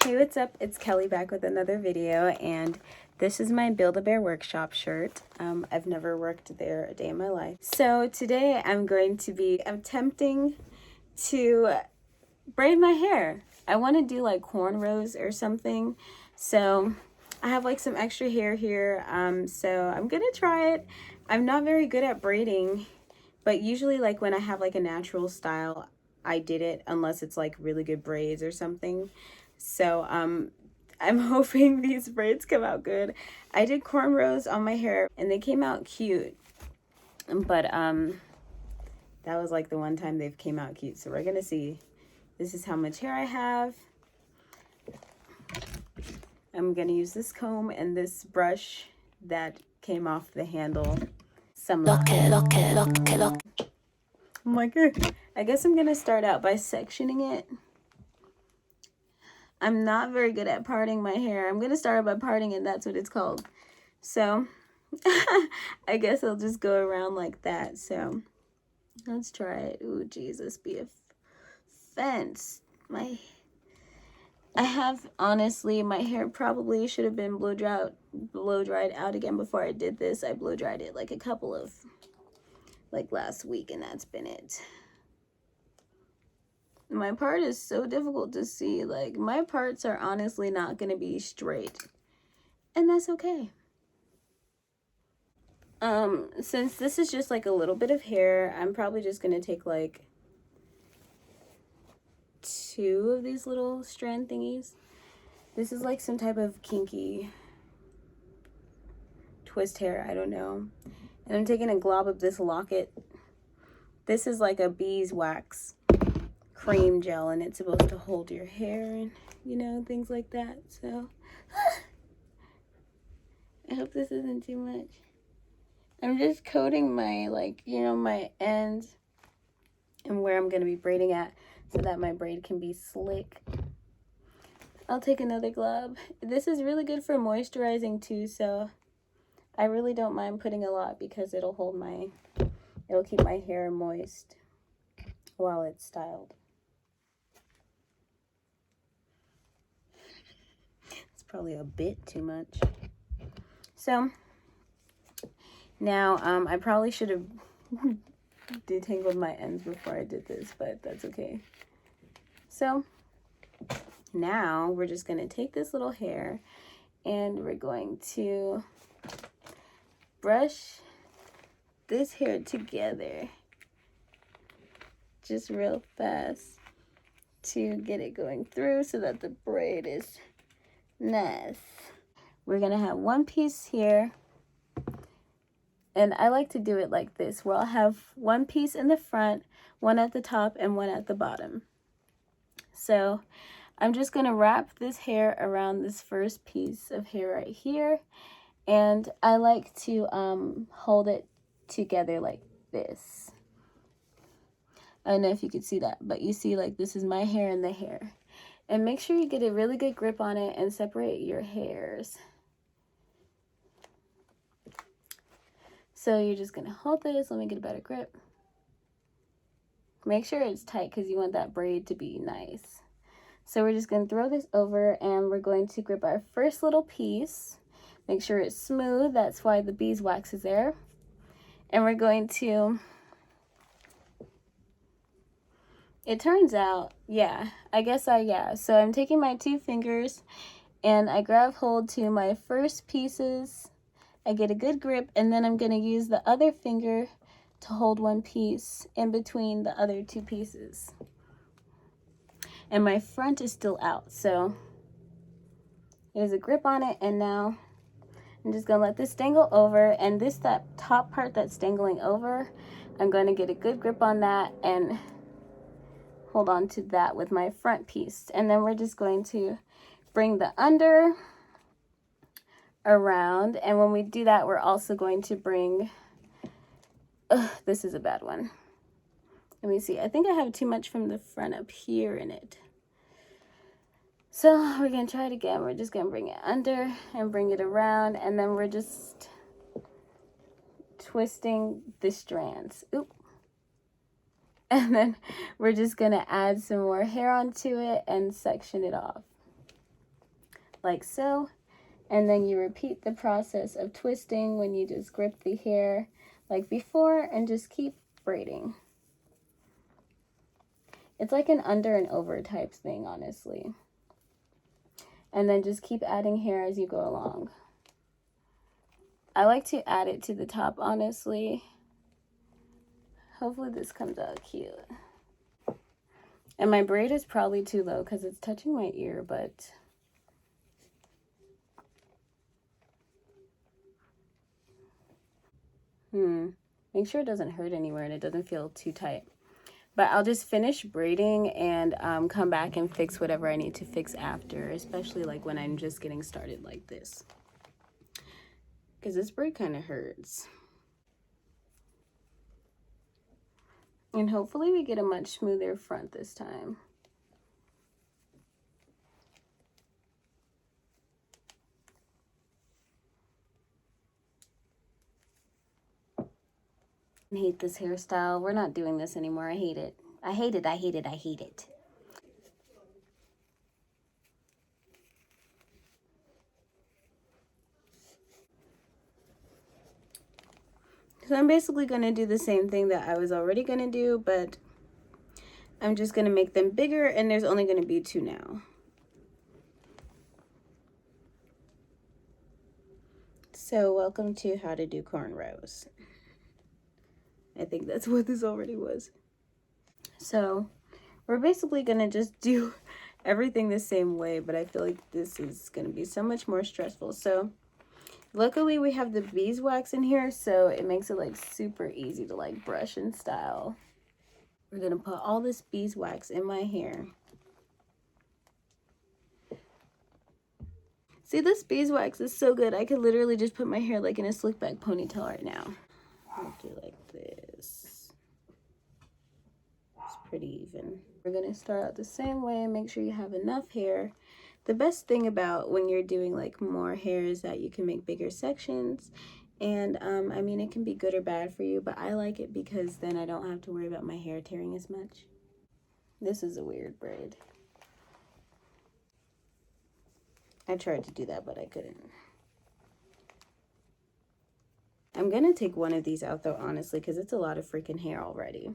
Hey, what's up? It's Kelly back with another video, and this is my Build-A-Bear workshop shirt. I've never worked there a day in my life. So today I'm going to be attempting to braid my hair. I want to do like cornrows or something. So I have like some extra hair here. So I'm gonna try it. I'm not very good at braiding, but usually like when I have like a natural style, I did it unless it's like really good braids or something. So I'm hoping these braids come out good. I did cornrows on my hair and they came out cute, but that was like the one time they've came out cute. So we're gonna see. This is how much hair I have. I'm gonna use this comb and this brush that came off the handle. Some lock it. I'm like, I guess I'm gonna start out by sectioning it. I'm not very good at parting my hair. I'm gonna start by parting it, that's what it's called. So I guess I'll just go around like that. So let's try it. Ooh, Jesus, be a fence. I have, honestly, my hair probably should have been blow dried out again before I did this. I blow dried it like a couple of, like last week, and that's been it. My part is so difficult to see. Like, my parts are honestly not going to be straight. And that's okay. Since this is just like a little bit of hair, I'm probably just going to take like 2 of these little strand thingies. This is like some type of kinky twist hair, I don't know. And I'm taking a glob of this locket. This is like a beeswax cream gel, and it's supposed to hold your hair and, you know, things like that. So I hope this isn't too much. I'm just coating my, like, you know, my ends and where I'm going to be braiding at so that my braid can be slick. I'll take another glob. This is really good for moisturizing too, so I really don't mind putting a lot because it'll keep my hair moist while it's styled. It's probably a bit too much. So now I probably should have detangled my ends before I did this, but that's okay. So now we're just going to take this little hair and we're going to brush this hair together just real fast to get it going through so that the braid is nice. We're going to have one piece here. And I like to do it like this, where I'll have one piece in the front, one at the top, and one at the bottom. So I'm just going to wrap this hair around this first piece of hair right here. And I like to hold it together like this. I don't know if you could see that, but you see, like, this is my hair and the hair. And make sure you get a really good grip on it and separate your hairs. So you're just going to hold this. Let me get a better grip. Make sure it's tight because you want that braid to be nice. So we're just going to throw this over and we're going to grip our first little piece. Make sure it's smooth. That's why the beeswax is there. And we're going to... It turns out, yeah. So I'm taking my 2 fingers and I grab hold to my first pieces. I get a good grip, and then I'm going to use the other finger to hold one piece in between the other 2 pieces. And my front is still out, so there's a grip on it, and now I'm just going to let this dangle over, and that top part that's dangling over, I'm going to get a good grip on that and hold on to that with my front piece. And then we're just going to bring the under around, and when we do that, we're also going to bring this is a bad one. Let me see. I think I have too much from the front up here in it. So we're going to try it again. We're just going to bring it under and bring it around, and then we're just twisting the strands. Oop. And then we're just going to add some more hair onto it and section it off. like so. And then you repeat the process of twisting when you just grip the hair like before and just keep braiding. It's like an under and over type thing, honestly. And then just keep adding hair as you go along. I like to add it to the top, honestly. Hopefully this comes out cute. And my braid is probably too low because it's touching my ear, but make sure it doesn't hurt anywhere and it doesn't feel too tight. But I'll just finish braiding and come back and fix whatever I need to fix after, especially like when I'm just getting started like this. Because this braid kind of hurts. And hopefully we get a much smoother front this time. I hate this hairstyle. We're not doing this anymore. I hate it. I hate it. I hate it. I hate it. So I'm basically going to do the same thing that I was already going to do, but I'm just going to make them bigger, and there's only going to be 2 now. So welcome to how to do cornrows. I think that's what this already was. So we're basically going to just do everything the same way, but I feel like this is going to be so much more stressful. So luckily we have the beeswax in here, so it makes it like super easy to like brush and style. We're going to put all this beeswax in my hair. See, this beeswax is so good. I could literally just put my hair like in a slick back ponytail right now. I'll do like this. It's pretty even. We're going to start out the same way. Make sure you have enough hair. The best thing about when you're doing like more hair is that you can make bigger sections. And I mean, it can be good or bad for you, but I like it because then I don't have to worry about my hair tearing as much. This is a weird braid. I tried to do that, but I couldn't. I'm gonna take one of these out though, honestly, because it's a lot of freaking hair already.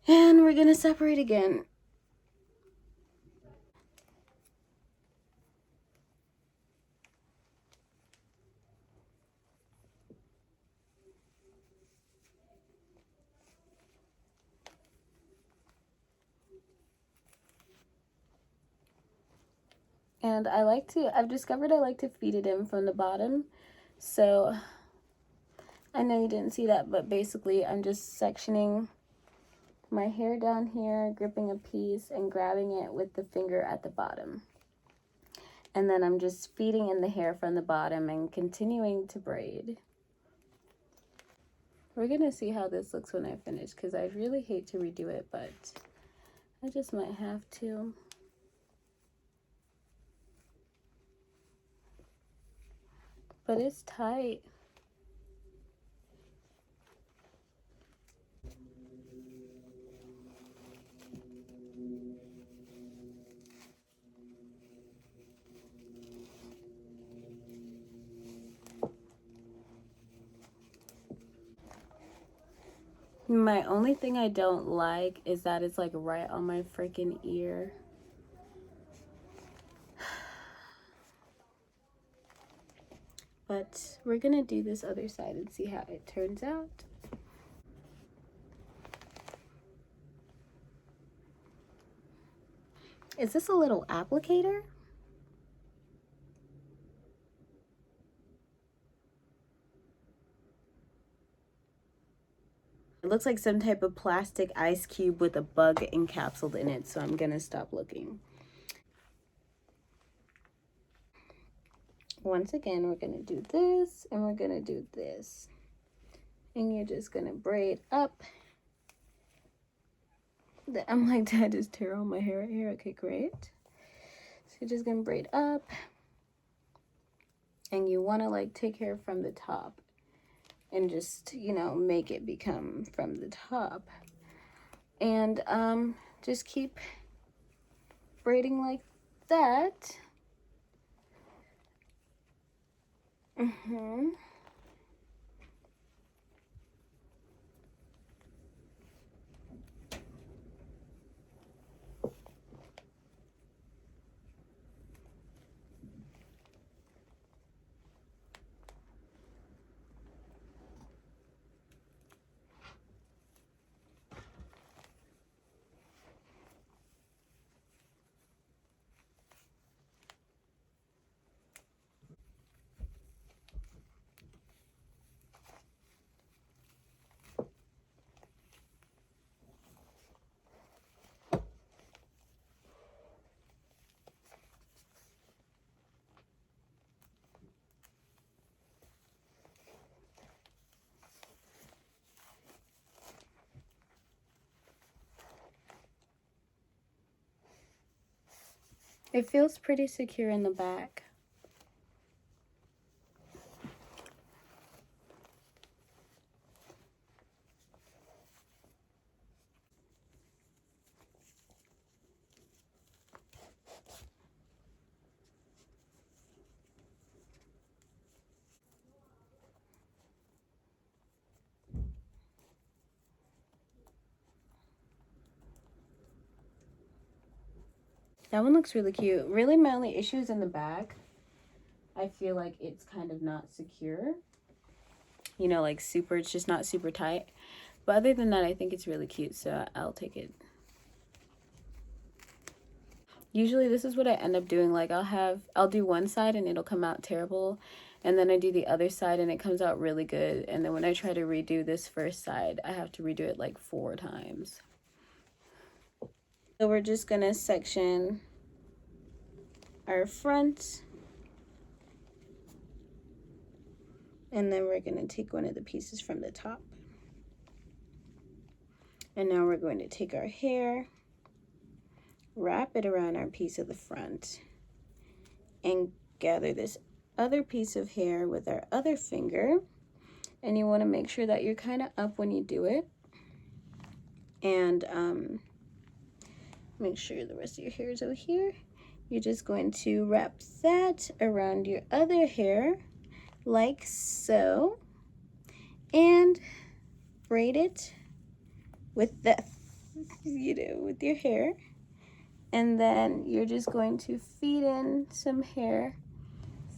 And we're gonna separate again. And I've discovered I like to feed it in from the bottom. So I know you didn't see that, but basically I'm just sectioning my hair down here, gripping a piece and grabbing it with the finger at the bottom. And then I'm just feeding in the hair from the bottom and continuing to braid. We're gonna see how this looks when I finish, because I really hate to redo it, but I just might have to. But it's tight. My only thing I don't like is that it's like right on my freaking ear. But we're gonna do this other side and see how it turns out. Is this a little applicator? It looks like some type of plastic ice cube with a bug encapsulated in it, so I'm gonna stop looking. Once again, we're gonna do this and we're gonna do this. And you're just gonna braid up. I'm like, did I just tear all my hair right here? Okay, great. So you're just gonna braid up. And you wanna like take hair from the top and just, you know, make it become from the top. And just keep braiding like that. Mm-hmm. It feels pretty secure in the back. That one looks really cute. Really, my only issue is in the back. I feel like it's kind of not secure. You know, like super, it's just not super tight. But other than that, I think it's really cute, so I'll take it. Usually this is what I end up doing. Like I'll do one side and it'll come out terrible. And then I do the other side and it comes out really good. And then when I try to redo this first side, I have to redo it like 4 times. So we're just gonna section our front. And then we're gonna take one of the pieces from the top. And now we're going to take our hair, wrap it around our piece of the front, and gather this other piece of hair with our other finger. And you want to make sure that you're kind of up when you do it. And make sure the rest of your hair is over here. You're just going to wrap that around your other hair like so, and braid it with that, you know, with your hair. And then you're just going to feed in some hair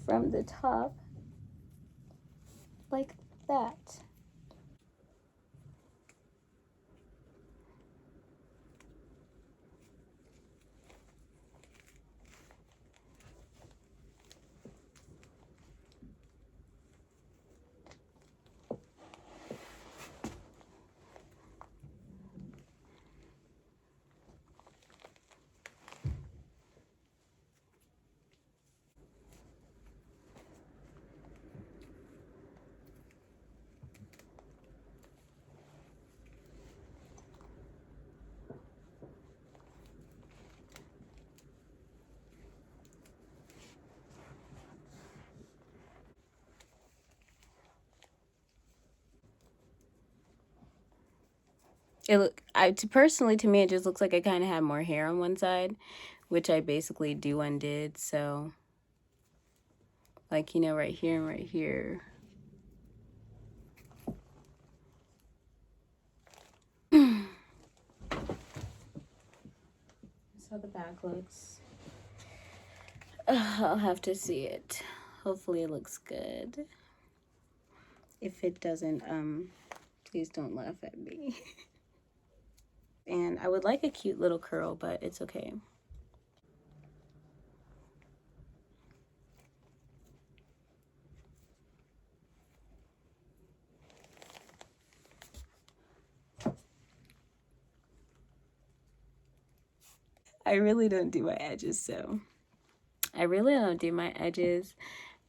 from the top like that. Personally, to me, it just looks like I kind of have more hair on one side, which I basically do undid. So, like, you know, right here and right here. That's how the back looks. I'll have to see it. Hopefully it looks good. If it doesn't, please don't laugh at me. And I would like a cute little curl, but it's okay. I really don't do my edges, so I really don't do my edges.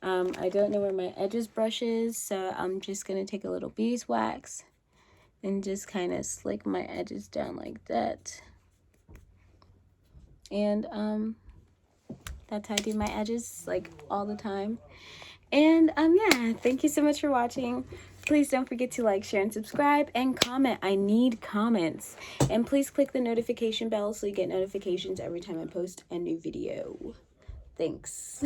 I don't know where my edges brush is, so I'm just gonna take a little beeswax and just kind of slick my edges down like that. And that's how I do my edges, like, all the time. And yeah, thank you so much for watching. Please don't forget to like, share, and subscribe, and comment. I need comments. And please click the notification bell so you get notifications every time I post a new video. Thanks.